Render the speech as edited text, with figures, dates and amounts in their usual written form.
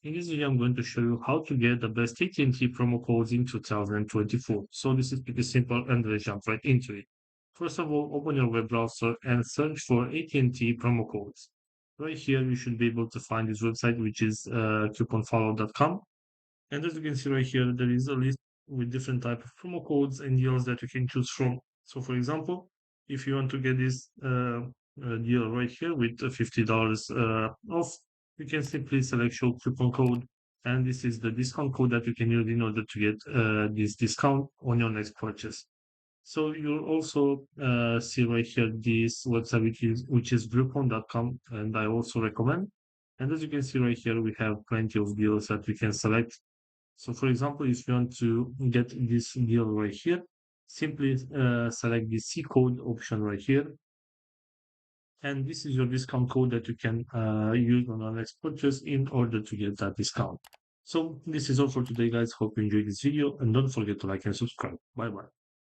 In this video, I'm going to show you how to get the best AT&T promo codes in 2024. So this is pretty simple and let's jump right into it. First of all, open your web browser and search for AT&T promo codes. Right here, you should be able to find this website, which is couponfollow.com. And as you can see right here, there is a list with different type of promo codes and deals that you can choose from. So for example, if you want to get this deal right here with $50 off, you can simply select your coupon code. And this is the discount code that you can use in order to get this discount on your next purchase. So you'll also see right here this website which is groupon.com, and I also recommend. And as you can see right here, we have plenty of deals that we can select. So for example, if you want to get this deal right here, simply select the C code option right here. And this is your discount code that you can use on our next purchase in order to get that discount. So this is all for today, guys. Hope you enjoyed this video and don't forget to like and subscribe. Bye bye.